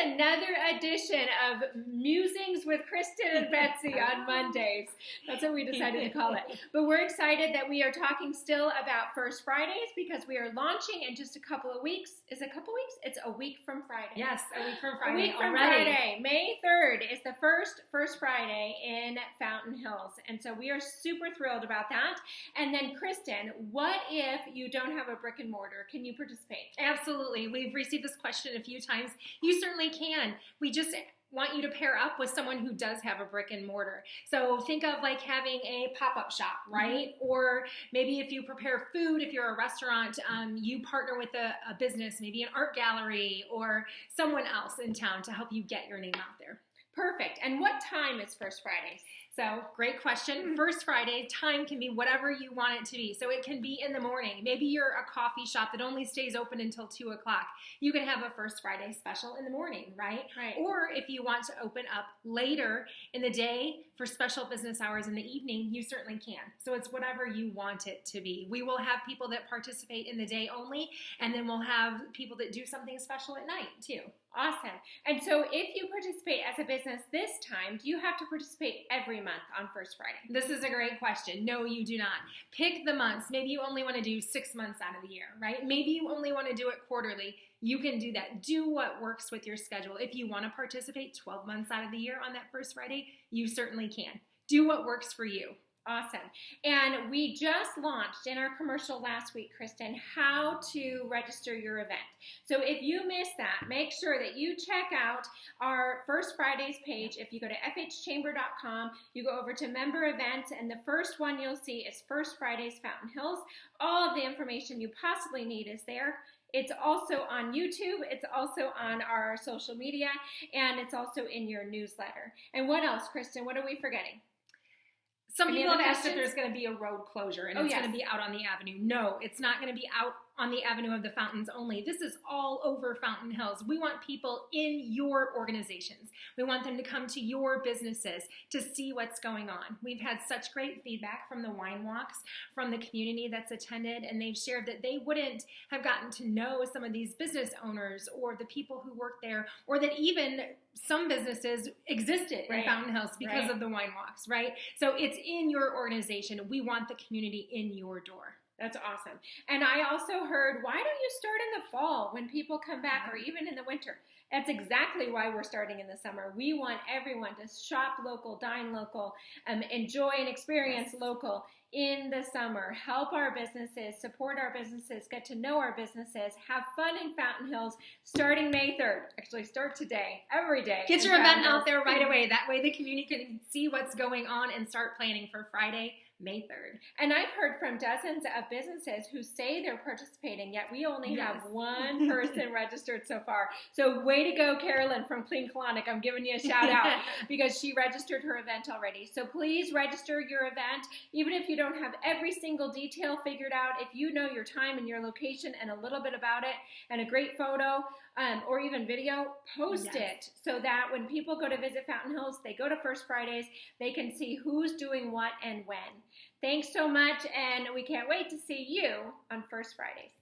another edition of Musings with Kristin and Betsy on Mondays. That's what we decided to call it. But we're excited that we are talking still about First Fridays because we are launching in just a couple of weeks. Is it a couple of weeks? It's a week from Friday. Yes, a week from Friday. A week from Friday. May 3rd is the first Friday in Fountain Hills. And so we are super thrilled about that. And then, Kristin, what if you don't have a brick and mortar? Can you participate? Absolutely. We've received this question a few times. You certainly can. We just want you to pair up with someone who does have a brick and mortar. So think of like having a pop-up shop, right? Mm-hmm. Or maybe if you prepare food, if you're a restaurant, you partner with a business, maybe an art gallery or someone else in town to help you get your name out there. Perfect. And what time is First Fridays? So, great question. First Friday, time can be whatever you want it to be. So it can be in the morning. Maybe you're a coffee shop that only stays open until 2 o'clock. You can have a First Friday special in the morning, right? Right. Or if you want to open up later in the day for special business hours in the evening, you certainly can. So it's whatever you want it to be. We will have people that participate in the day only, and then we'll have people that do something special at night too. Awesome. And so if you participate as a business this time, do you have to participate every month on First Friday? This is a great question. No, you do not. Pick the months. Maybe you only want to do 6 months out of the year, right? Maybe you only want to do it quarterly. You can do that. Do what works with your schedule. If you want to participate 12 months out of the year on that First Friday, you certainly can. Do what works for you. Awesome. And we just launched in our commercial last week, Kristin, how to register your event. So if you missed that, make sure that you check out our First Fridays page. If you go to fhchamber.com, you go over to member events, and the first one you'll see is First Fridays Fountain Hills. All of the information you possibly need is there. It's also on YouTube, it's also on our social media, and it's also in your newsletter. And what else, Kristin? What are we forgetting? Some people have asked if there's going to be a road closure and it's going to be out on the avenue. No, it's not going to be out on the avenue of the fountains only. This is all over Fountain Hills. We want people in your organizations. We want them to come to your businesses to see what's going on. We've had such great feedback from the wine walks, from the community that's attended, and they've shared that they wouldn't have gotten to know some of these business owners or the people who work there, or that even some businesses existed in Fountain Hills because of the wine walks, right? So it's in your organization. We want the community in your door. That's awesome. And I also heard, why don't you start in the fall when people come back, or even in the winter? That's exactly why we're starting in the summer. We want everyone to shop local, dine local, enjoy and experience local in the summer. Help our businesses, support our businesses, get to know our businesses, have fun in Fountain Hills starting May 3rd. Actually, start today, every day. Get your event out there right away. That way the community can see what's going on and start planning for Friday, May 3rd. And I've heard from dozens of businesses who say they're participating, yet we only have one person registered so far. So way to go, Carolyn from Clean Colonic. I'm giving you a shout out because she registered her event already. So please register your event. Even if you don't have every single detail figured out, if you know your time and your location and a little bit about it and a great photo or even video, post it so that when people go to visit Fountain Hills, they go to First Fridays, they can see who's doing what and when. Thanks so much, and we can't wait to see you on First Fridays.